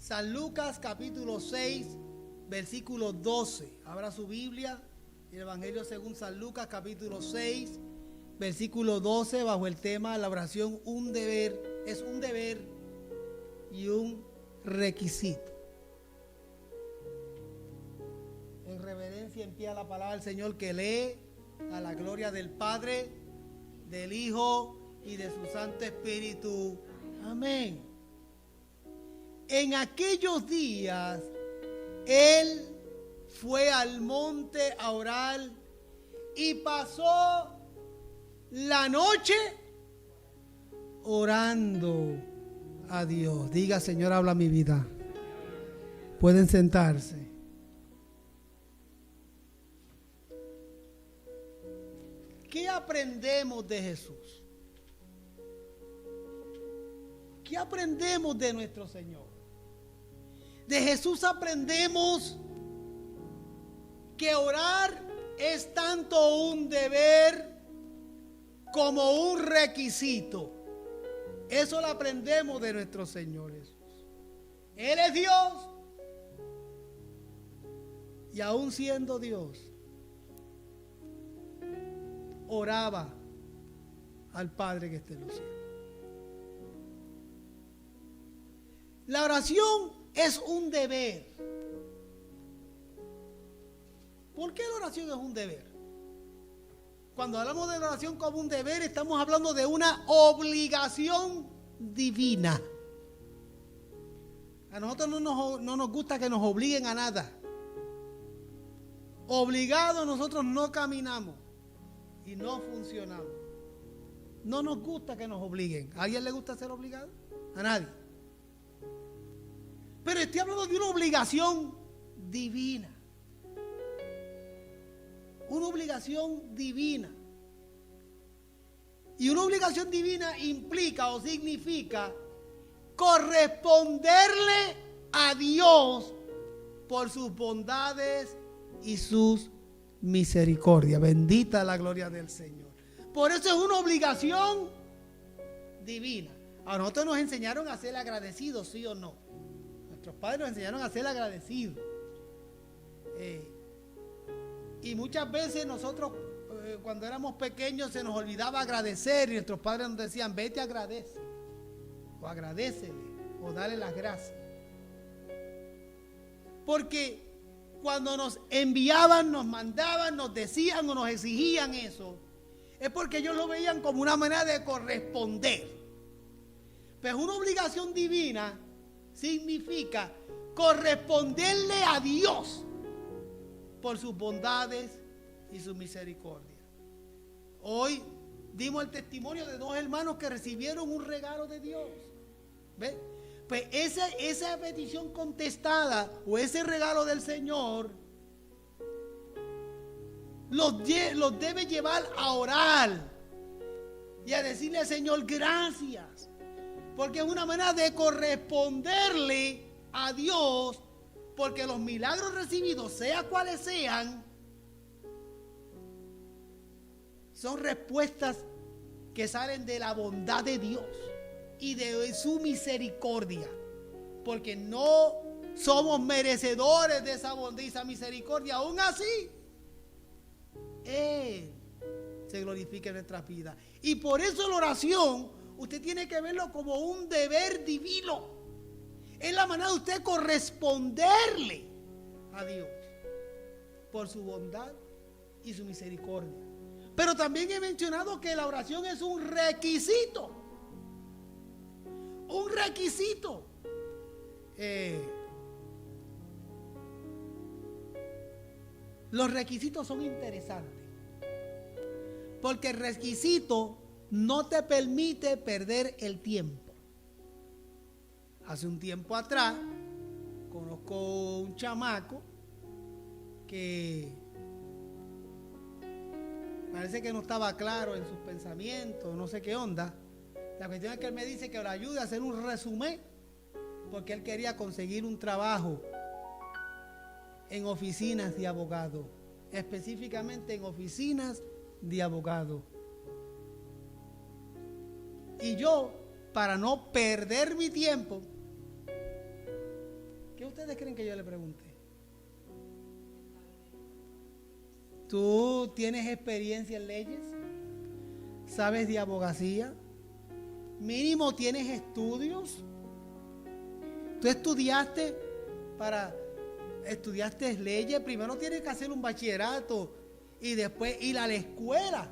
San Lucas capítulo 6, versículo 12. Abra su Biblia, el Evangelio según San Lucas capítulo 6, versículo 12, bajo el tema la oración un deber, es un deber y un requisito. En reverencia en pie a la palabra del Señor que lee a la gloria del Padre, del Hijo y de su Santo Espíritu. Amén. En aquellos días, él fue al monte a orar y pasó la noche orando a Dios. Diga, Señor, habla mi vida. Pueden sentarse. ¿Qué aprendemos de Jesús? ¿Qué aprendemos de nuestro Señor? De Jesús aprendemos que orar es tanto un deber como un requisito. Eso lo aprendemos de nuestro Señor Jesús. Él es Dios y aún siendo Dios, oraba al Padre que está en los cielos. La oración es un deber. ¿Por qué la oración es un deber? Cuando hablamos de la oración como un deber, estamos hablando de una obligación divina. A nosotros no nos gusta que nos obliguen a nada. Obligados nosotros no caminamos y no funcionamos. No nos gusta que nos obliguen. ¿A alguien le gusta ser obligado? A nadie. Pero estoy hablando de una obligación divina. Una obligación divina. Y una obligación divina implica o significa corresponderle a Dios por sus bondades y sus misericordias. Bendita la gloria del Señor. Por eso es una obligación divina. A nosotros nos enseñaron a ser agradecidos, ¿sí o no? Nuestros padres nos enseñaron a ser agradecidos. Y muchas veces nosotros, cuando éramos pequeños, se nos olvidaba agradecer. Y nuestros padres nos decían, vete, agradece. O agradécele. O dale las gracias. Porque cuando nos enviaban, nos mandaban, nos decían o nos exigían eso, es porque ellos lo veían como una manera de corresponder. Pues una obligación divina significa corresponderle a Dios por sus bondades y su misericordia. Hoy dimos el testimonio de dos hermanos que recibieron un regalo de Dios. ¿Ve? Pues esa petición contestada o ese regalo del Señor los debe llevar a orar y a decirle al Señor gracias, porque es una manera de corresponderle a Dios, porque los milagros recibidos, sea cuales sean, son respuestas que salen de la bondad de Dios y de su misericordia, porque no somos merecedores de esa bondad y esa misericordia. Aún así, Él se glorifica en nuestras vidas. Y por eso la oración, usted tiene que verlo como un deber divino. Es la manera de usted corresponderle a Dios por su bondad y su misericordia. Pero también he mencionado que la oración es un requisito. Un requisito. Los requisitos son interesantes, porque el requisito no te permite perder el tiempo. Hace un tiempo atrás conozco un chamaco que parece que no estaba claro en sus pensamientos, no sé qué onda. La cuestión es que él me dice que le ayude a hacer un resumen, porque él quería conseguir un trabajo en oficinas de abogado, específicamente en oficinas de abogado. Y yo, para no perder mi tiempo, ustedes creen que yo le pregunté? ¿Tú tienes experiencia en leyes? ¿Sabes de abogacía? ¿Mínimo tienes estudios? ¿Tú estudiaste leyes? Primero tienes que hacer un bachillerato y después ir a la escuela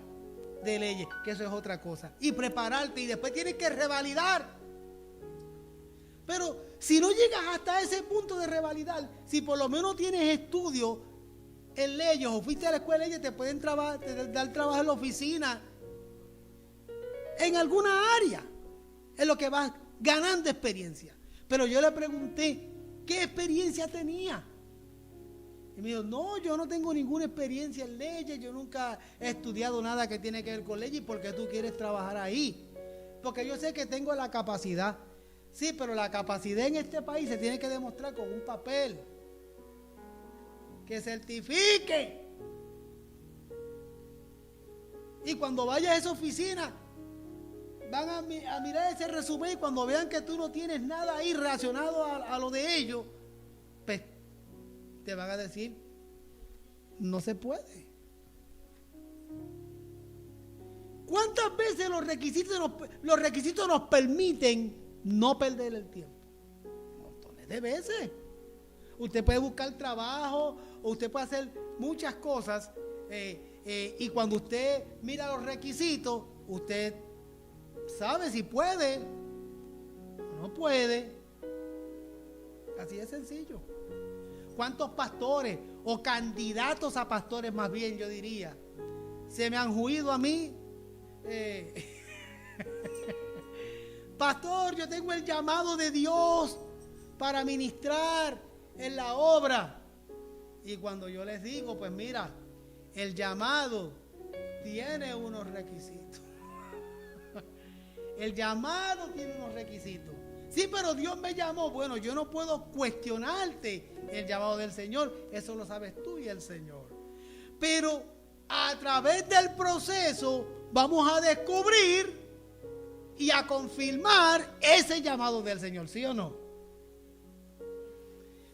de leyes, que eso es otra cosa, y prepararte, y después tienes que revalidar. Pero si no llegas hasta ese punto de revalidar, si por lo menos tienes estudios en leyes o fuiste a la escuela de leyes, te pueden dar trabajo en la oficina, en alguna área, en lo que vas ganando experiencia. Pero yo le pregunté, ¿qué experiencia tenía? Y me dijo, no, yo no tengo ninguna experiencia en leyes, yo nunca he estudiado nada que tiene que ver con leyes. ¿Por qué tú quieres trabajar ahí? Porque yo sé que tengo la capacidad. Sí, pero la capacidad en este país se tiene que demostrar con un papel que certifique. Y cuando vayas a esa oficina, van a mirar ese resumen, y cuando vean que tú no tienes nada ahí relacionado a lo de ellos, pues te van a decir, no se puede. ¿Cuántas veces los requisitos nos permiten no perder el tiempo? Montones de veces. Usted puede buscar trabajo, o usted puede hacer muchas cosas, y cuando usted mira los requisitos, usted sabe si puede o no puede. Así de sencillo. ¿Cuántos pastores o candidatos a pastores, más bien yo diría, se me han juido a mí? Pastor, yo tengo el llamado de Dios para ministrar en la obra. Y cuando yo les digo, pues mira, el llamado tiene unos requisitos. El llamado tiene unos requisitos. Sí, pero Dios me llamó. Bueno, yo no puedo cuestionarte el llamado del Señor. Eso lo sabes tú y el Señor. Pero a través del proceso vamos a descubrir y a confirmar ese llamado del Señor, ¿sí o no?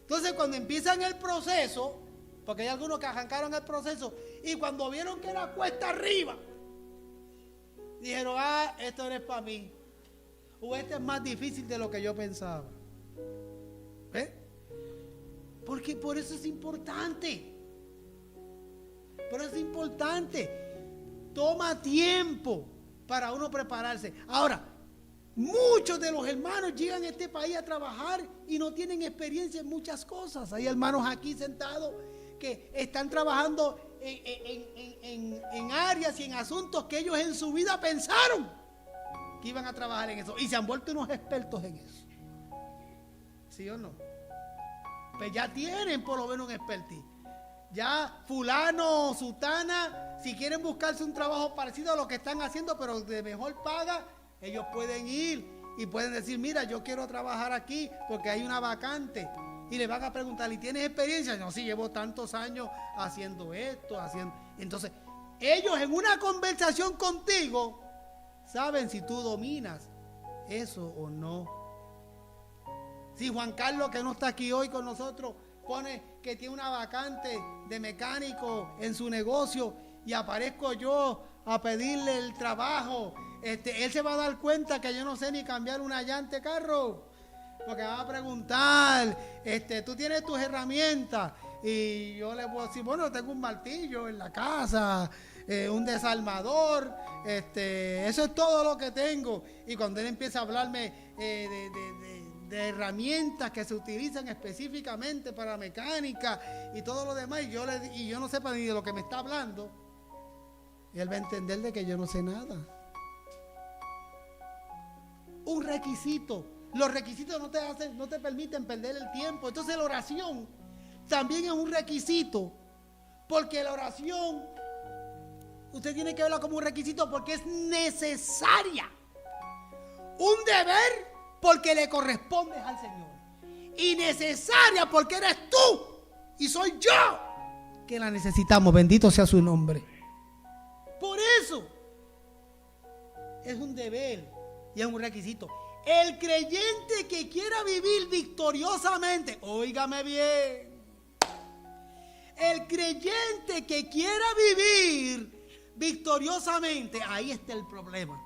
Entonces, cuando empiezan el proceso, porque hay algunos que arrancaron el proceso y cuando vieron que era cuesta arriba, dijeron, esto no es para mí, o este es más difícil de lo que yo pensaba. Porque por eso es importante. Por eso es importante. Toma tiempo para uno prepararse. Ahora, muchos de los hermanos llegan a este país a trabajar y no tienen experiencia en muchas cosas. Hay hermanos aquí sentados que están trabajando en áreas y en asuntos que ellos en su vida pensaron que iban a trabajar en eso, y se han vuelto unos expertos en eso. ¿Sí o no? Pues ya tienen por lo menos un expertise. Ya fulano o sutana, si quieren buscarse un trabajo parecido a lo que están haciendo, pero de mejor paga, ellos pueden ir y pueden decir, mira, yo quiero trabajar aquí porque hay una vacante. Y le van a preguntar, ¿y tienes experiencia? No, sí, llevo tantos años haciendo esto, haciendo... Entonces, ellos en una conversación contigo saben si tú dominas eso o no. Si Juan Carlos, que no está aquí hoy con nosotros, pone que tiene una vacante de mecánico en su negocio y aparezco yo a pedirle el trabajo, él se va a dar cuenta que yo no sé ni cambiar una llanta de carro, porque va a preguntar, tú tienes tus herramientas, y yo le puedo decir, bueno, tengo un martillo en la casa, un desarmador, eso es todo lo que tengo. Y cuando él empieza a hablarme de herramientas que se utilizan específicamente para mecánica y todo lo demás, y yo no sepa ni de lo que me está hablando, y él va a entender de que yo no sé nada. Un requisito. Los requisitos no te permiten perder el tiempo. Entonces la oración también es un requisito, porque la oración usted tiene que verla como un requisito porque es necesaria. Un deber porque le corresponde al Señor. Y necesaria porque eres tú y soy yo que la necesitamos. Bendito sea su nombre. Por eso es un deber y es un requisito. El creyente que quiera vivir victoriosamente, óigame bien, el creyente que quiera vivir victoriosamente, ahí está el problema.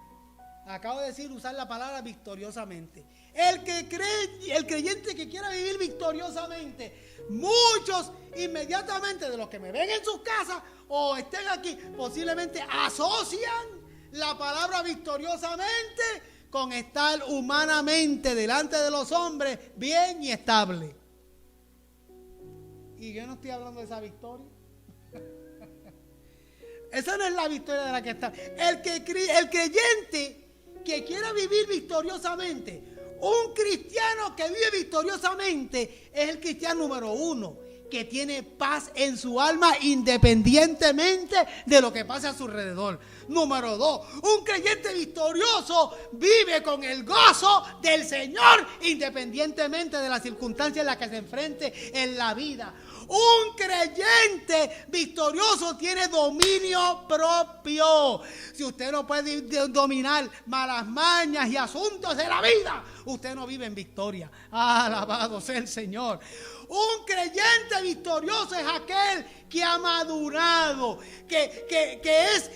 Acabo de decir, usar la palabra victoriosamente. El creyente que quiera vivir victoriosamente, muchos inmediatamente de los que me ven en sus casas o estén aquí, posiblemente asocian la palabra victoriosamente con estar humanamente delante de los hombres bien y estable. Y yo no estoy hablando de esa victoria. Esa no es la victoria de la que está. El creyente que quiera vivir victoriosamente, un cristiano que vive victoriosamente es el cristiano número uno, que tiene paz en su alma independientemente de lo que pase a su alrededor. Número dos, un creyente victorioso vive con el gozo del Señor independientemente de las circunstancias en las que se enfrente en la vida. Un creyente victorioso tiene dominio propio. Si usted no puede dominar malas mañas y asuntos de la vida, usted no vive en victoria. Alabado sea el Señor. Un creyente victorioso es aquel que ha madurado, que es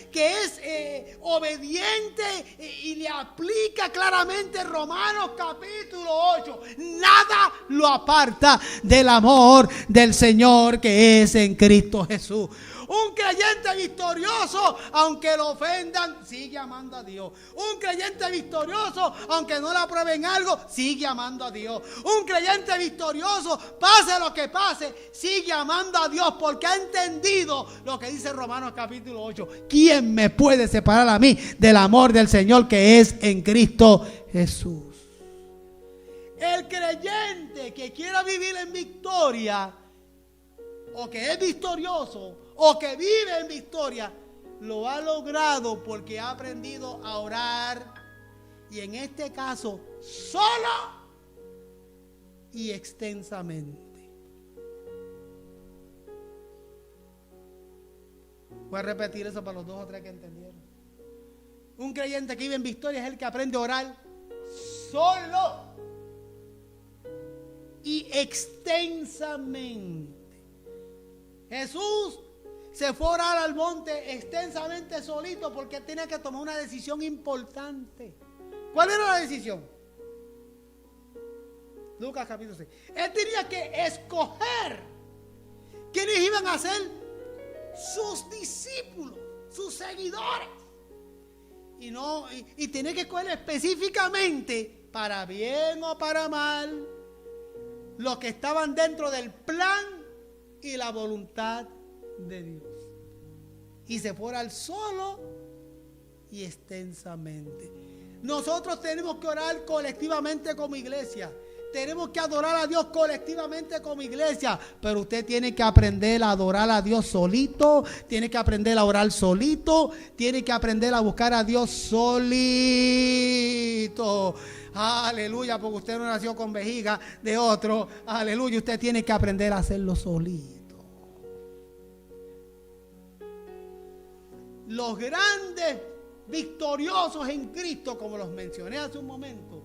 obediente y le aplica claramente Romanos capítulo 8. Nada lo aparta del amor del Señor que es en Cristo Jesús. Un creyente victorioso, aunque lo ofendan, sigue amando a Dios. Un creyente victorioso, aunque no le aprueben algo, sigue amando a Dios. Un creyente victorioso, pase lo que pase, sigue amando a Dios porque ha entendido lo que dice Romanos capítulo 8. ¿Quién me puede separar a mí del amor del Señor que es en Cristo Jesús? El creyente que quiera vivir en victoria, o que es victorioso, o que vive en victoria, lo ha logrado porque ha aprendido a orar, y en este caso solo y extensamente. Voy a repetir eso para los dos o tres que entendieron. Un creyente que vive en victoria es el que aprende a orar solo y extensamente. Jesús se fue a orar al monte extensamente solito porque tenía que tomar una decisión importante. ¿Cuál era la decisión? Lucas capítulo 6. Él tenía que escoger quiénes iban a ser sus discípulos, sus seguidores. Y tenía que escoger específicamente, para bien o para mal, los que estaban dentro del plan y la voluntad de Dios. Y se fue a orar solo y extensamente. Nosotros tenemos que orar colectivamente como iglesia. Tenemos que adorar a Dios colectivamente como iglesia. Pero usted tiene que aprender a adorar a Dios solito. Tiene que aprender a orar solito. Tiene que aprender a buscar a Dios solito. Aleluya, porque usted no nació con vejiga de otro. Aleluya, usted tiene que aprender a hacerlo solito. Los grandes victoriosos en Cristo, como los mencioné hace un momento,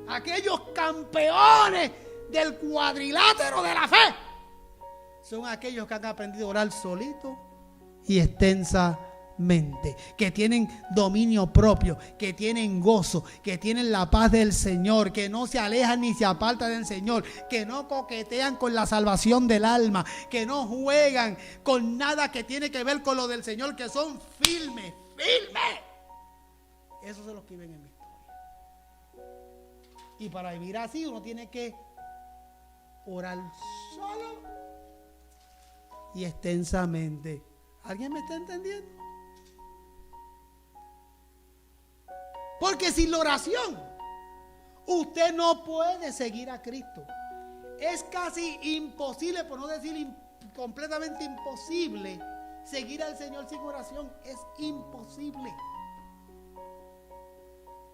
aquellos campeones del cuadrilátero de la fe, son aquellos que han aprendido a orar solito y extensamente, que tienen dominio propio, que tienen gozo, que tienen la paz del Señor, que no se alejan ni se apartan del Señor, que no coquetean con la salvación del alma, que no juegan con nada que tiene que ver con lo del Señor, que son firmes. Esos son los que viven en victoria. Y para vivir así uno tiene que orar solo y extensamente. ¿Alguien me está entendiendo? Porque sin la oración usted no puede seguir a Cristo. Es casi imposible, por no decir completamente imposible, seguir al Señor sin oración. Es imposible.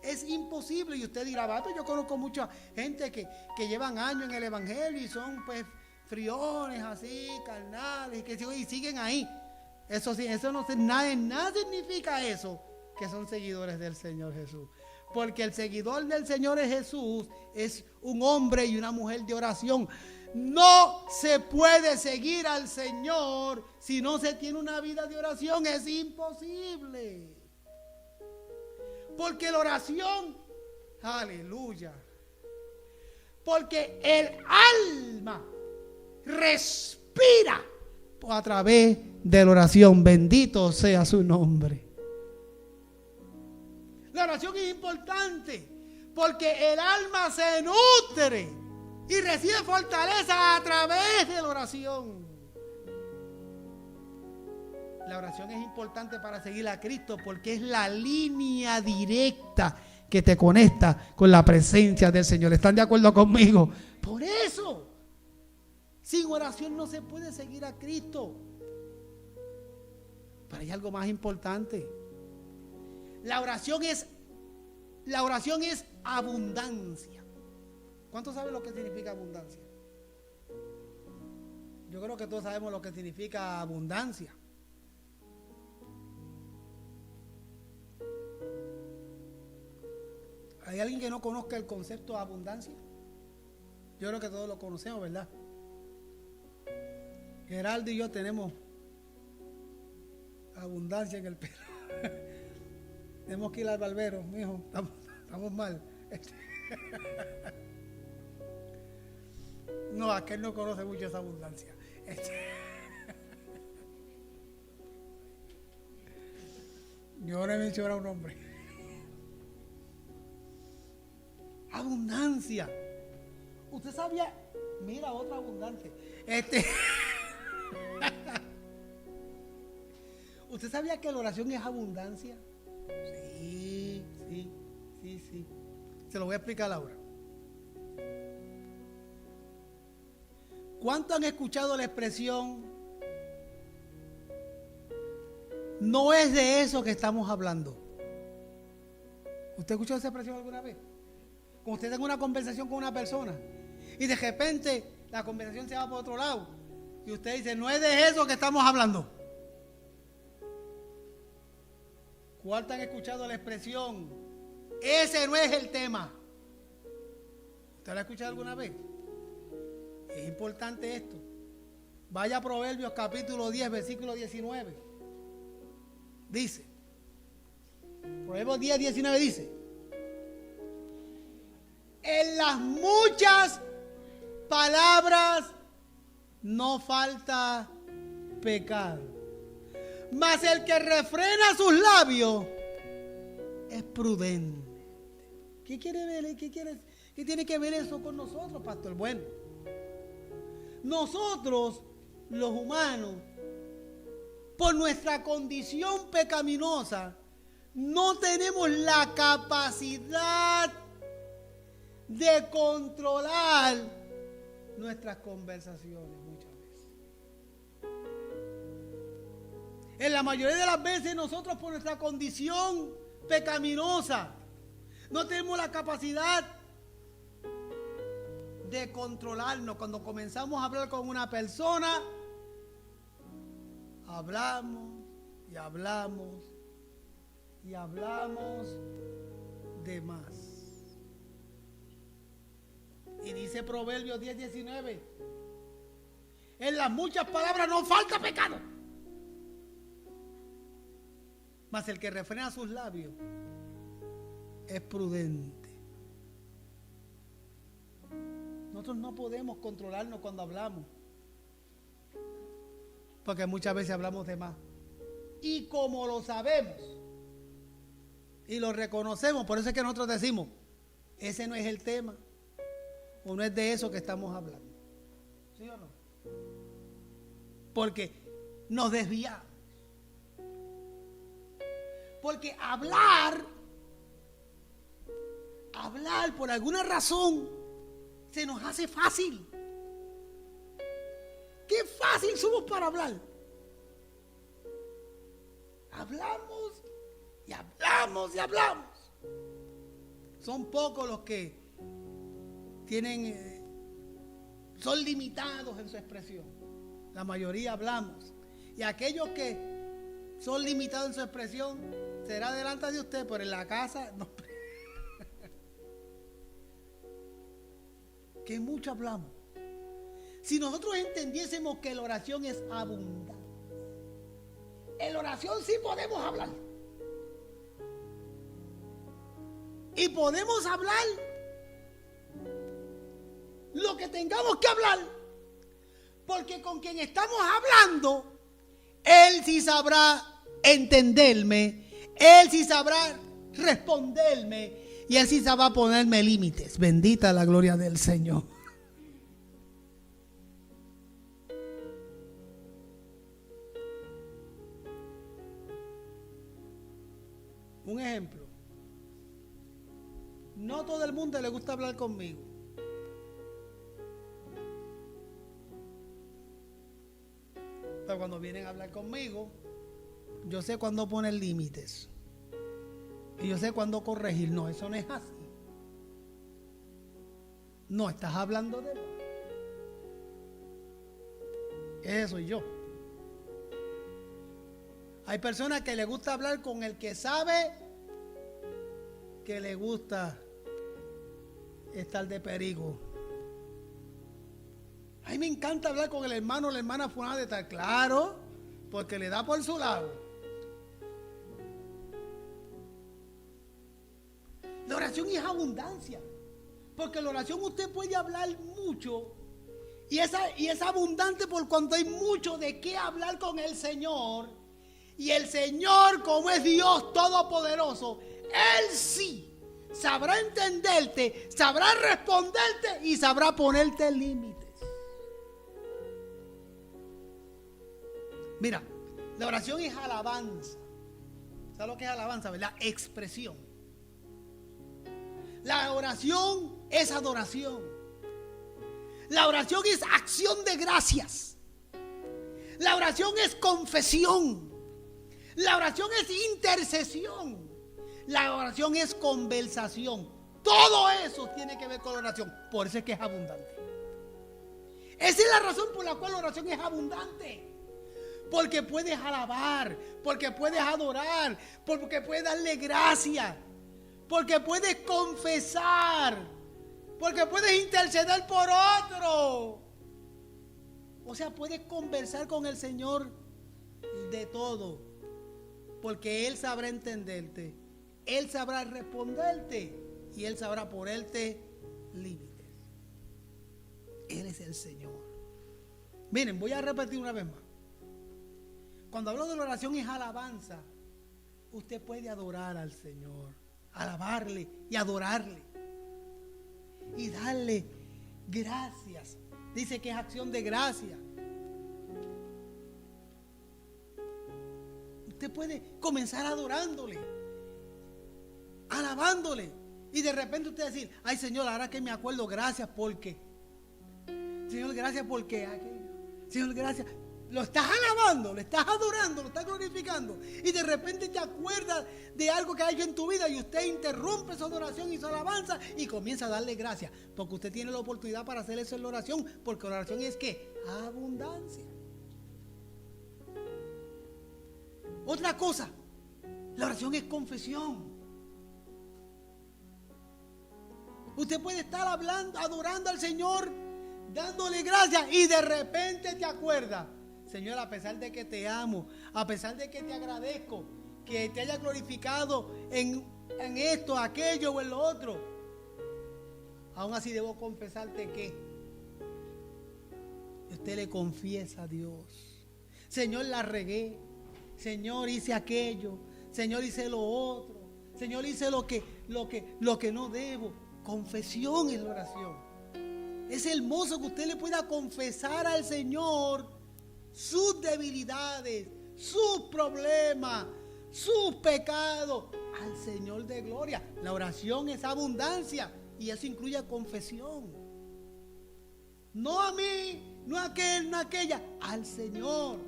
Es imposible. Y usted dirá, pues yo conozco mucha gente que llevan años en el evangelio y son pues friones así, carnales, y siguen ahí. Eso sí, eso no nada significa eso, que son seguidores del Señor Jesús. Porque el seguidor del Señor es Jesús, es un hombre y una mujer de oración. No se puede seguir al Señor si no se tiene una vida de oración. Es imposible. Porque la oración, aleluya, porque el alma respira a través de la oración. Bendito sea su nombre. La oración es importante porque el alma se nutre y recibe fortaleza a través de la oración. La oración es importante para seguir a Cristo porque es la línea directa que te conecta con la presencia del Señor. ¿Están de acuerdo conmigo? Por eso, sin oración no se puede seguir a Cristo. Pero hay algo más importante. La oración es abundancia. ¿Cuántos saben lo que significa abundancia? Yo creo que todos sabemos lo que significa abundancia. ¿Hay alguien que no conozca el concepto de abundancia? Yo creo que todos lo conocemos, ¿verdad? Geraldo y yo tenemos abundancia en el pelo. Tenemos que ir al barbero, mijo, estamos mal. No, aquel no conoce mucho esa abundancia. Yo no he mencionado un nombre. Abundancia. Usted sabía, mira otra abundante. ¿Usted sabía que la oración es abundancia? Sí. Se lo voy a explicar ahora. ¿Cuánto han escuchado la expresión? No es de eso que estamos hablando. ¿Usted ha escuchado esa expresión alguna vez? Cuando usted tenga una conversación con una persona y de repente la conversación se va por otro lado y usted dice, no es de eso que estamos hablando. ¿Cuánto han escuchado la expresión? Ese no es el tema. ¿Usted lo ha escuchado alguna vez? Es importante esto. Vaya a Proverbios capítulo 10, versículo 19. Dice, Proverbios 10, 19 dice, en las muchas palabras no falta pecado, mas el que refrena sus labios es prudente. ¿Qué quiere ver? ¿Qué tiene que ver eso con nosotros, pastor? Bueno, nosotros, los humanos, por nuestra condición pecaminosa, no tenemos la capacidad de controlar nuestras conversaciones muchas veces. En la mayoría de las veces nosotros, por nuestra condición pecaminosa, no tenemos la capacidad de controlarnos. Cuando comenzamos a hablar con una persona, hablamos de más. Y dice Proverbios 10, 19, en las muchas palabras no falta pecado, mas el que refrena sus labios es prudente. Nosotros no podemos controlarnos cuando hablamos, porque muchas veces hablamos de más. Y como lo sabemos y lo reconocemos, por eso es que nosotros decimos, ese no es el tema, o no es de eso que estamos hablando. ¿Sí o no? Porque nos desviamos. Porque hablar por alguna razón se nos hace fácil. Qué fácil somos para hablar. Hablamos y hablamos y hablamos. Son pocos los que son limitados en su expresión. La mayoría hablamos. Y aquellos que son limitados en su expresión, será delante de usted, pero en la casa no. que mucho hablamos. Si nosotros entendiésemos que la oración es abundante, en la oración sí podemos hablar. Y podemos hablar lo que tengamos que hablar, porque con quien estamos hablando, Él sí sabrá entenderme, Él sí sabrá responderme y Él sí sabrá ponerme límites. Bendita la gloria del Señor. Un ejemplo. No todo el mundo le gusta hablar conmigo. Pero cuando vienen a hablar conmigo, yo sé cuándo poner límites. Y yo sé cuándo corregir. No, eso no es así. No estás hablando de mí. Ese soy yo. Hay personas que les gusta hablar con el que sabe que le gusta estar de perigo. A mí me encanta hablar con el hermano o la hermana fulana de tal. Claro, porque le da por su lado. La oración es abundancia. Porque la oración usted puede hablar mucho. Y es abundante por cuanto hay mucho de qué hablar con el Señor. Y el Señor, como es Dios Todopoderoso, Él sí sabrá entenderte, sabrá responderte y sabrá ponerte límites. Mira, la oración es alabanza. ¿Sabes lo que es alabanza, verdad? Expresión. La oración es adoración. La oración es acción de gracias. La oración es confesión. La oración es intercesión. La oración es conversación. Todo eso tiene que ver con la oración. Por eso es que es abundante. Esa es la razón por la cual la oración es abundante. Porque puedes alabar, porque puedes adorar, porque puedes darle gracias, porque puedes confesar, porque puedes interceder por otro. O sea, puedes conversar con el Señor de todo, porque Él sabrá entenderte, Él sabrá responderte y Él sabrá ponerte límites. Él es el Señor. Miren, voy a repetir una vez más. Cuando hablo de la oración es alabanza. Usted puede adorar al Señor, alabarle y adorarle y darle gracias. Dice que es acción de gracia. Usted puede comenzar adorándole, alabándole, y de repente usted decir: ay, Señor, ahora que me acuerdo, gracias porque, Señor, gracias porque aquello. Señor, gracias. Lo estás alabando, lo estás adorando, lo estás glorificando, y de repente te acuerdas de algo que ha hecho en tu vida y usted interrumpe su adoración y su alabanza y comienza a darle gracias, porque usted tiene la oportunidad para hacer eso en la oración, porque la oración es ¿qué? Abundancia. Otra cosa, la oración es confesión. Usted puede estar hablando, adorando al Señor, dándole gracias, y de repente te acuerdas: Señor, a pesar de que te amo, a pesar de que te agradezco, que te haya glorificado en esto, aquello o en lo otro, aún así debo confesarte que usted le confiesa a Dios: Señor, la regué, Señor, hice aquello, Señor, hice lo otro, Señor, hice lo que no debo. Confesión es la oración. Es hermoso que usted le pueda confesar al Señor sus debilidades, sus problemas, sus pecados al Señor de gloria. La oración es abundancia y eso incluye confesión. No a mí, no a aquel, no a aquella, al Señor.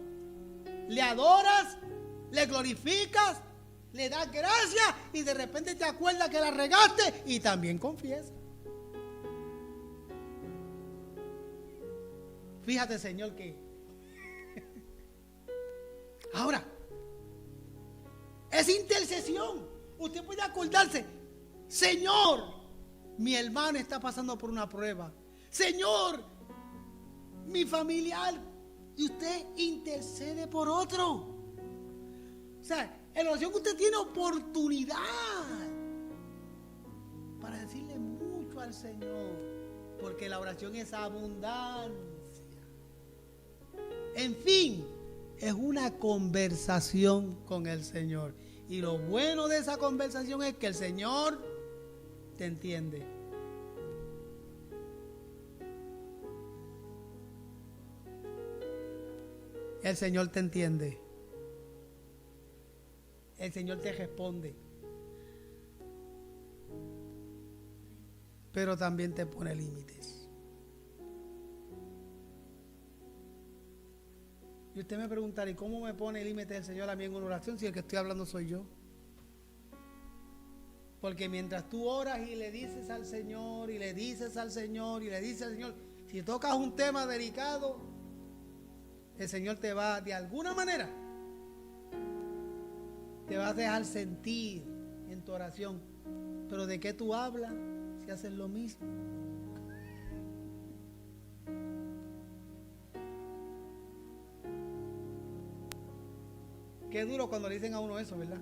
Le adoras, le glorificas, le das gracias y de repente te acuerdas que la regaste y también confiesas. Fíjate, Señor, que ahora es intercesión. Usted puede acordarse: Señor, mi hermano está pasando por una prueba, Señor, mi familiar, y usted intercede por otro. O sea, en la oración usted tiene oportunidad para decirle mucho al Señor, porque la oración es abundancia. En fin, es una conversación con el Señor. Y lo bueno de esa conversación es que el Señor te entiende. El Señor te entiende. El Señor te responde. Pero también te pone límites. Y usted me preguntará, ¿y cómo me pone límites el Señor a mí en una oración si el que estoy hablando soy yo? Porque mientras tú oras y le dices al Señor, y le dices al Señor, y le dices al Señor, si tocas un tema delicado, el Señor te va, de alguna manera, te va a dejar sentir en tu oración. Pero ¿de qué tú hablas si haces lo mismo? Qué duro cuando le dicen a uno eso, ¿verdad?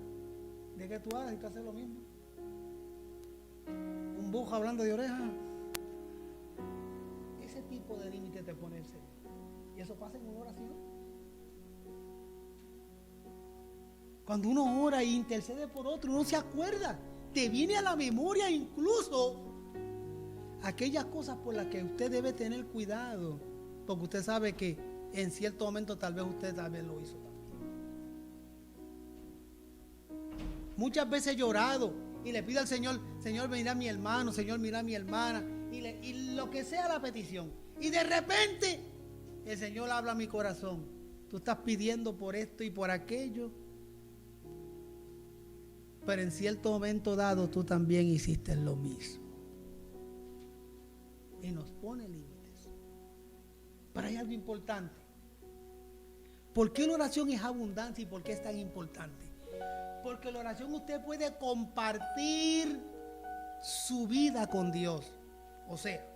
¿De qué tú hablas si tú haces lo mismo? Un bujo hablando de oreja. Ese tipo de límite te pone el Señor. Y eso pasa en una oración. Cuando uno ora e intercede por otro, uno se acuerda. Te viene a la memoria incluso aquellas cosas por las que usted debe tener cuidado. Porque usted sabe que en cierto momento tal vez usted lo hizo también. Muchas veces he llorado y le pido al Señor, Señor, mira a mi hermano, Señor, mira a mi hermana, y lo que sea la petición. Y de repente el Señor habla a mi corazón. Tú estás pidiendo por esto y por aquello, pero en cierto momento dado tú también hiciste lo mismo. Y nos pone límites. Pero hay algo importante. ¿Por qué la oración es abundancia y por qué es tan importante? Porque la oración usted puede compartir su vida con Dios. O sea,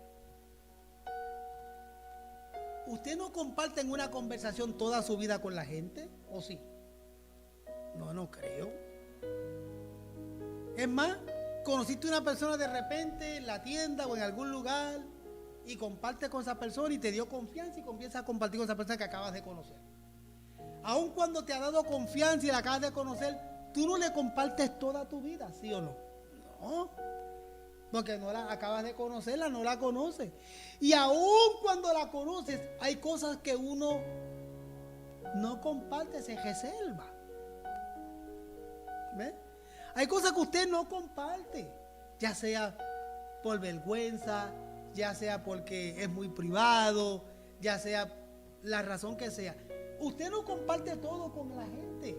¿usted no comparte en una conversación toda su vida con la gente? ¿O sí? No creo. Es más, conociste a una persona de repente en la tienda o en algún lugar y comparte con esa persona y te dio confianza y comienzas a compartir con esa persona que acabas de conocer. Aun cuando te ha dado confianza y la acabas de conocer, tú no le compartes toda tu vida, ¿sí o no? No, porque no la acabas de conocerla, no la conoces. Y aun cuando la conoces, hay cosas que uno no comparte, se reserva. ¿Ves? Hay cosas que usted no comparte, ya sea por vergüenza, ya sea porque es muy privado, ya sea la razón que sea. Usted no comparte todo con la gente.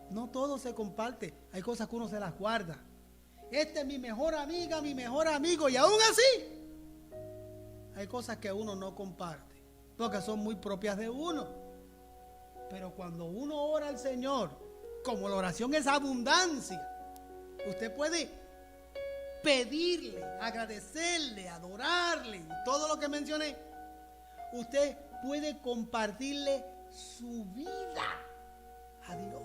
No todo se comparte. Hay cosas que uno se las guarda. Este es mi mejor amiga, mi mejor amigo, y aún así hay cosas que uno no comparte porque son muy propias de uno. Pero cuando uno ora al Señor, como la oración es abundancia, usted puede pedirle, agradecerle, adorarle, todo lo que mencioné. Usted puede compartirle su vida a Dios.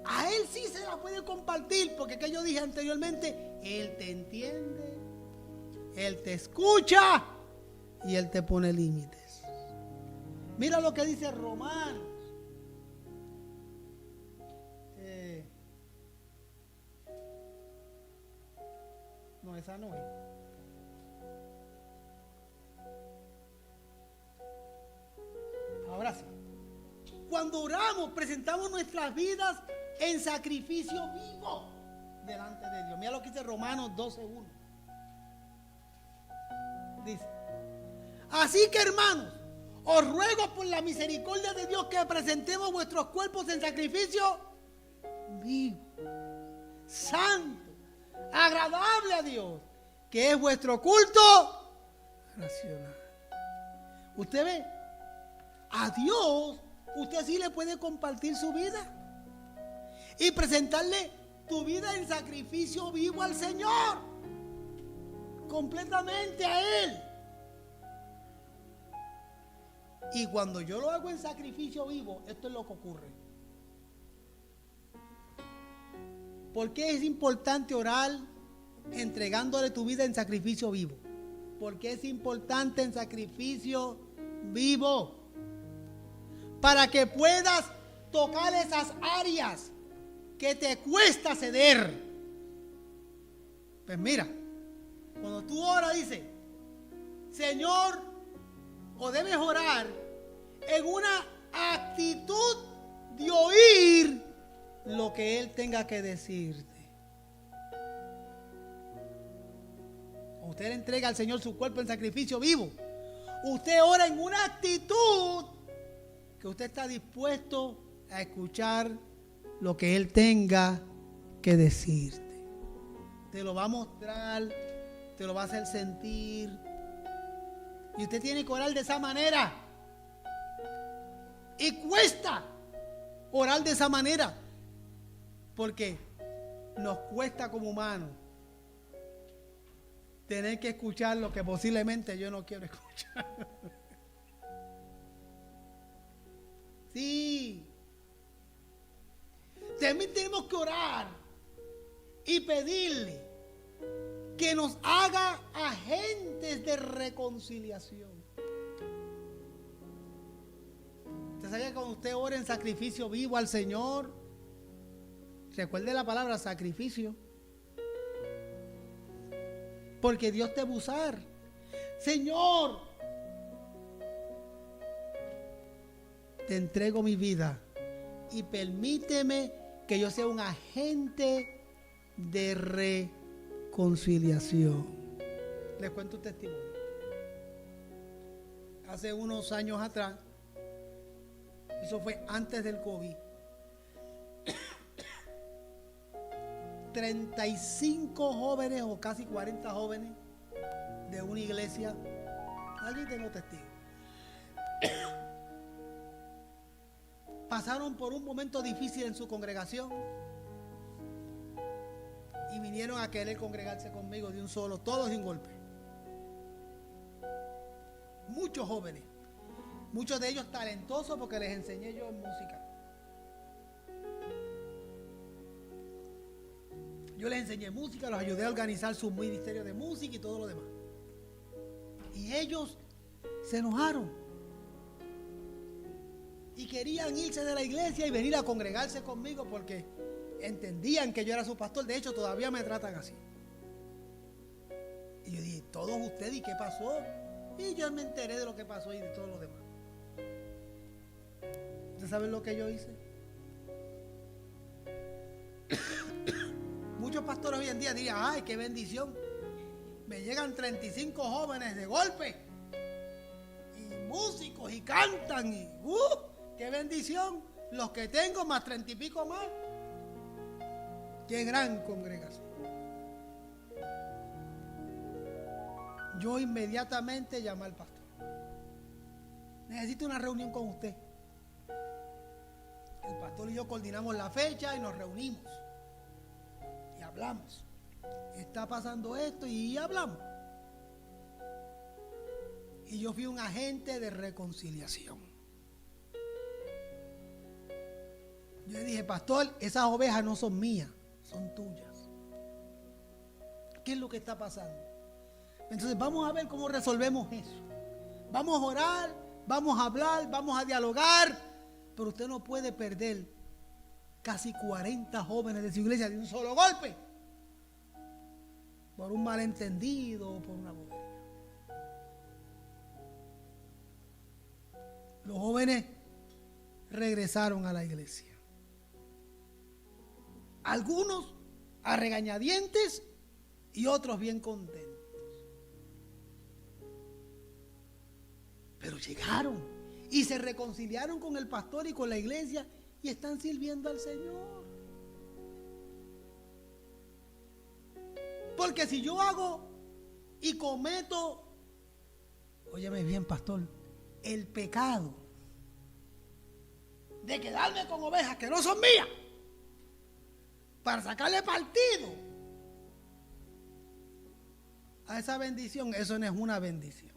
A Él sí se la puede compartir, porque que yo dije anteriormente, Él te entiende, Él te escucha y Él te pone límites. Mira lo que dice Romanos. No, esa no es. Ahora sí. Cuando oramos, presentamos nuestras vidas en sacrificio vivo delante de Dios. Mira lo que dice Romanos 12:1. Dice: así que, hermanos, os ruego por la misericordia de Dios que presentemos vuestros cuerpos en sacrificio vivo, santo, agradable a Dios, que es vuestro culto racional. Usted ve, a Dios usted sí le puede compartir su vida y presentarle tu vida en sacrificio vivo al Señor. completamente a Él. Y cuando yo lo hago en sacrificio vivo, esto es lo que ocurre. ¿Por qué es importante orar entregándole tu vida en sacrificio vivo? ¿Por qué es importante en sacrificio vivo? Para que puedas tocar esas áreas que te cuesta ceder. Pues mira, cuando tú oras, dice, Señor, o debes orar en una actitud de oír lo que Él tenga que decirte. Usted le entrega al Señor su cuerpo en sacrificio vivo. Usted ora en una actitud que usted está dispuesto a escuchar lo que Él tenga que decirte. Te lo va a mostrar, te lo va a hacer sentir. Y usted tiene que orar de esa manera. Y cuesta orar de esa manera. Porque nos cuesta como humanos tener que escuchar lo que posiblemente yo no quiero escuchar. Sí. También tenemos que orar y pedirle que nos haga agentes de reconciliación. ¿Usted sabía que cuando usted ora en sacrificio vivo al Señor, recuerde la palabra sacrificio? Porque Dios te va a usar. Señor, te entrego mi vida y permíteme que yo sea un agente de reconciliación. Les cuento un testimonio. Hace unos años atrás, eso fue antes del COVID, 35 jóvenes o casi 40 jóvenes de una iglesia, alguien tengo testigo, pasaron por un momento difícil en su congregación y vinieron a querer congregarse conmigo de un solo, todos de un golpe. Muchos jóvenes, muchos de ellos talentosos porque les enseñé yo en música. Yo les enseñé música, los ayudé a organizar su ministerio de música y todo lo demás. Y ellos se enojaron y querían irse de la iglesia y venir a congregarse conmigo porque entendían que yo era su pastor. De hecho, todavía me tratan así. Y yo dije, ¿todos ustedes? ¿Y qué pasó? Y yo me enteré de lo que pasó y de todo lo demás. ¿Ustedes saben lo que yo hice? Muchos pastores hoy en día dirían, ay, qué bendición. Me llegan 35 jóvenes de golpe. Y músicos y cantan. Y qué bendición. Los que tengo más 30 y pico más. Qué gran congregación. Yo inmediatamente llamé al pastor. Necesito una reunión con usted. El pastor y yo coordinamos la fecha y nos reunimos. Y hablamos. Está pasando esto y hablamos. Y yo fui un agente de reconciliación. Yo le dije, pastor, esas ovejas no son mías, son tuyas. ¿Qué es lo que está pasando? Entonces vamos a ver cómo resolvemos eso. Vamos a orar, vamos a hablar, vamos a dialogar. Pero usted no puede perder casi 40 jóvenes de su iglesia de un solo golpe. Por un malentendido o por una bobería. Los jóvenes regresaron a la iglesia. Algunos a regañadientes y otros bien contentos. Pero llegaron y se reconciliaron con el pastor y con la iglesia y están sirviendo al Señor. Porque si yo hago y cometo, óyeme bien, pastor, el pecado de quedarme con ovejas que no son mías para sacarle partido a esa bendición, eso no es una bendición.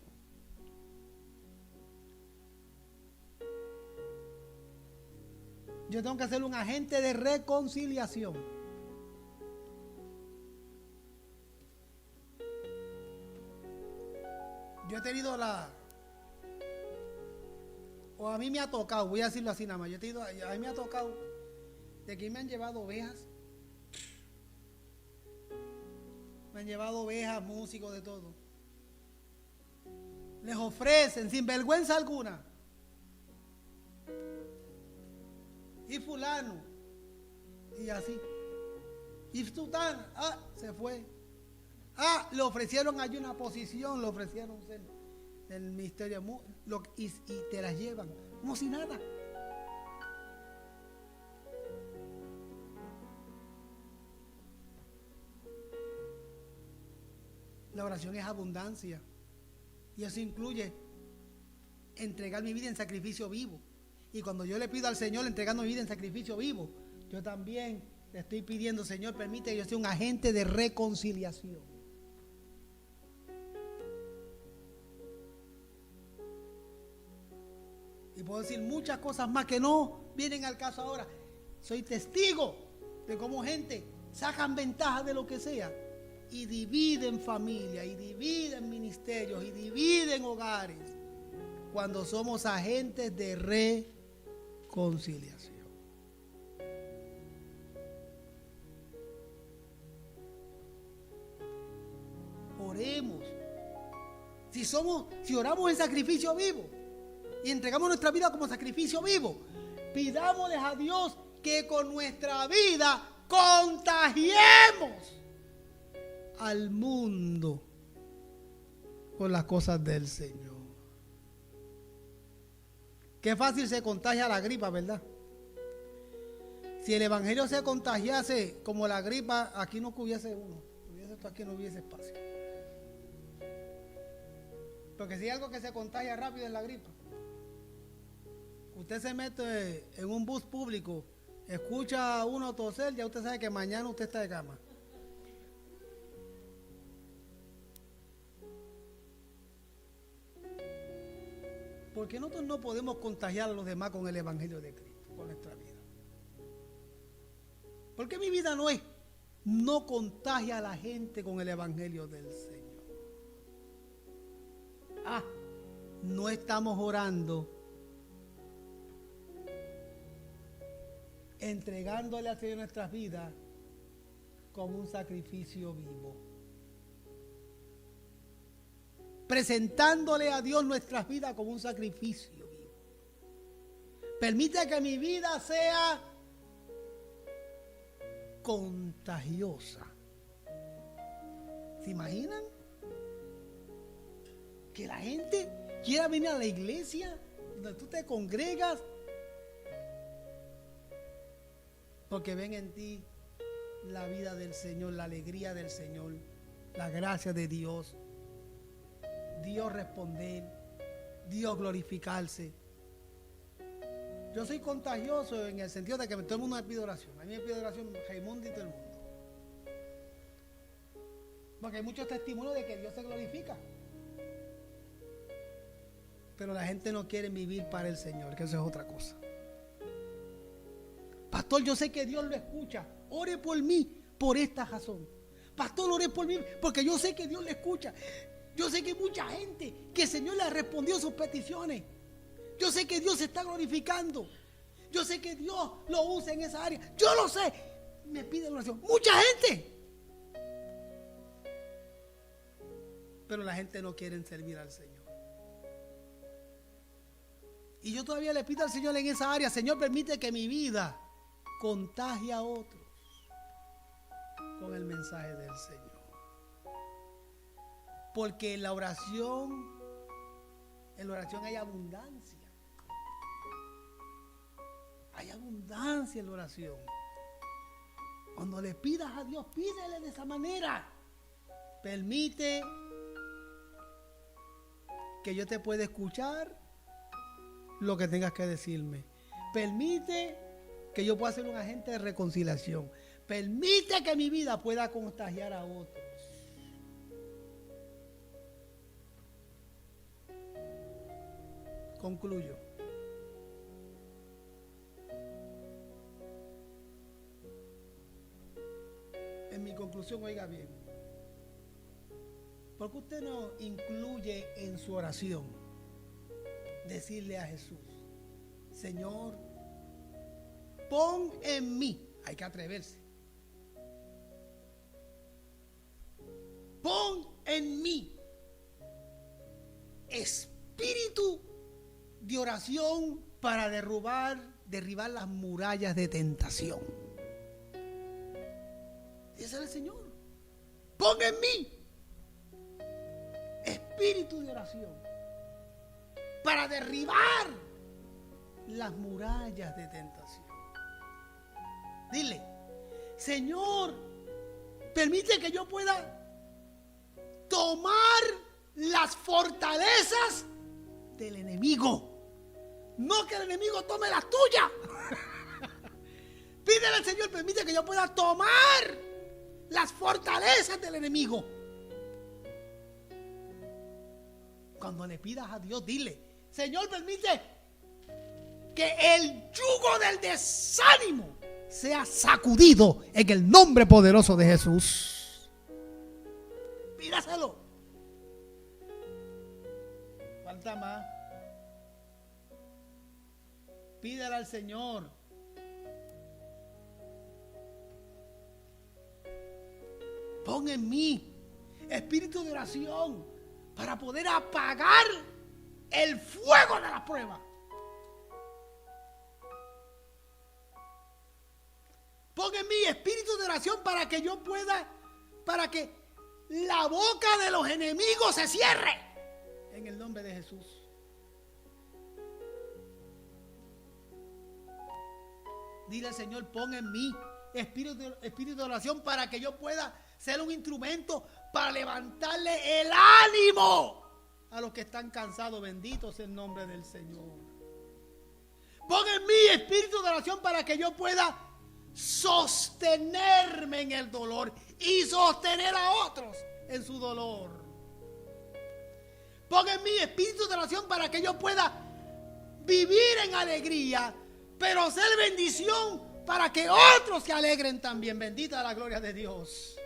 Yo tengo que ser un agente de reconciliación. Yo he tenido o a mí me ha tocado, voy a decirlo así nada más, a mí me ha tocado de que me han llevado ovejas. Me han llevado ovejas, músicos, de todo. Les ofrecen sin vergüenza alguna. Y fulano. Y así. Y sultana. Se fue. Le ofrecieron allí una posición, le ofrecieron ser del ministerio y te las llevan. Como si nada. La oración es abundancia. Y eso incluye entregar mi vida en sacrificio vivo. Y cuando yo le pido al Señor entregando mi vida en sacrificio vivo, yo también le estoy pidiendo, Señor, permite que yo sea un agente de reconciliación. Y puedo decir muchas cosas más que no vienen al caso ahora. Soy testigo de cómo gente sacan ventaja de lo que sea y dividen familia, y dividen ministerios, y dividen hogares, cuando somos agentes de reconciliación. Oremos. Si oramos en sacrificio vivo y entregamos nuestra vida como sacrificio vivo, pidámosles a Dios que con nuestra vida contagiemos al mundo con las cosas del Señor. Qué fácil se contagia la gripa, ¿verdad? Si el evangelio se contagiase como la gripa, aquí no hubiese uno. Aquí no hubiese espacio. Porque si hay algo que se contagia rápido es la gripa. Usted se mete en un bus público, escucha a uno toser, ya usted sabe que mañana usted está de cama. ¿Por qué nosotros no podemos contagiar a los demás con el evangelio de Cristo, con nuestra vida? ¿Por qué mi vida no contagia a la gente con el evangelio del Señor? No estamos orando, entregándole al Señor nuestras vidas como un sacrificio vivo, presentándole a Dios nuestras vidas como un sacrificio vivo. Permite que mi vida sea contagiosa. ¿Se imaginan? Que la gente quiera venir a la iglesia donde tú te congregas porque ven en ti la vida del Señor, la alegría del Señor, la gracia de Dios, Dios responder, Dios glorificarse. Yo soy contagioso en el sentido de que todo el mundo me pide oración. A mí me pide oración Raimundo y todo el mundo. Porque hay muchos testimonios de que Dios se glorifica. Pero la gente no quiere vivir para el Señor, que eso es otra cosa. Pastor, yo sé que Dios lo escucha. Ore por mí por esta razón. Pastor, ore por mí porque yo sé que Dios le escucha. Yo sé que hay mucha gente que el Señor le ha respondido sus peticiones. Yo sé que Dios se está glorificando. Yo sé que Dios lo usa en esa área. Yo lo sé. Me piden oración. Mucha gente. Pero la gente no quiere servir al Señor. Y yo todavía le pido al Señor en esa área: Señor, permite que mi vida contagie a otros con el mensaje del Señor. Porque en la oración hay abundancia. Hay abundancia en la oración. Cuando le pidas a Dios, pídele de esa manera. Permite que yo te pueda escuchar lo que tengas que decirme. Permite que yo pueda ser un agente de reconciliación. Permite que mi vida pueda contagiar a otros. Concluyo. En mi conclusión, oiga bien. ¿Por qué usted no incluye en su oración decirle a Jesús: Señor, pon en mí? Hay que atreverse. Pon en mí espíritu de oración para derribar las murallas de tentación. Díselo al Señor: pon en mí espíritu de oración para derribar las murallas de tentación. Dile: Señor, permite que yo pueda tomar las fortalezas del enemigo. No que el enemigo tome las tuyas. Pídele al Señor: permite que yo pueda tomar las fortalezas del enemigo. Cuando le pidas a Dios, dile: Señor, permite que el yugo del desánimo sea sacudido en el nombre poderoso de Jesús. Pídaselo. Falta más. Pídale al Señor: pon en mí espíritu de oración para poder apagar el fuego de la prueba. Pon en mí espíritu de oración para que yo pueda, para que la boca de los enemigos se cierre en el nombre de Jesús. Dile al Señor: pon en mí espíritu de oración para que yo pueda ser un instrumento para levantarle el ánimo a los que están cansados. Bendito sea el nombre del Señor. Pon en mí espíritu de oración para que yo pueda sostenerme en el dolor y sostener a otros en su dolor. Pon en mí espíritu de oración para que yo pueda vivir en alegría, pero ser bendición para que otros se alegren también. Bendita la gloria de Dios.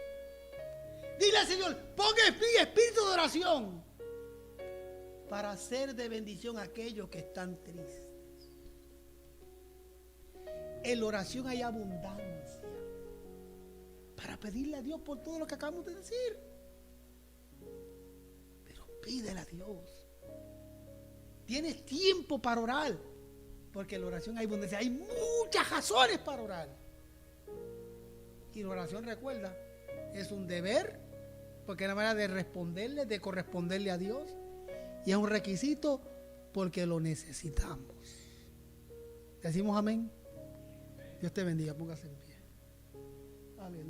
Dile al Señor: pon en mí espíritu de oración para hacer de bendición a aquellos que están tristes. En la oración hay abundancia para pedirle a Dios por todo lo que acabamos de decir. Pero pídele a Dios. Tienes tiempo para orar, porque en la oración hay abundancia. Hay muchas razones para orar. Y la oración, recuerda, es un deber, porque es una manera de responderle, de corresponderle a Dios. Y es un requisito porque lo necesitamos. Decimos amén. Dios te bendiga, póngase en pie. Aleluya.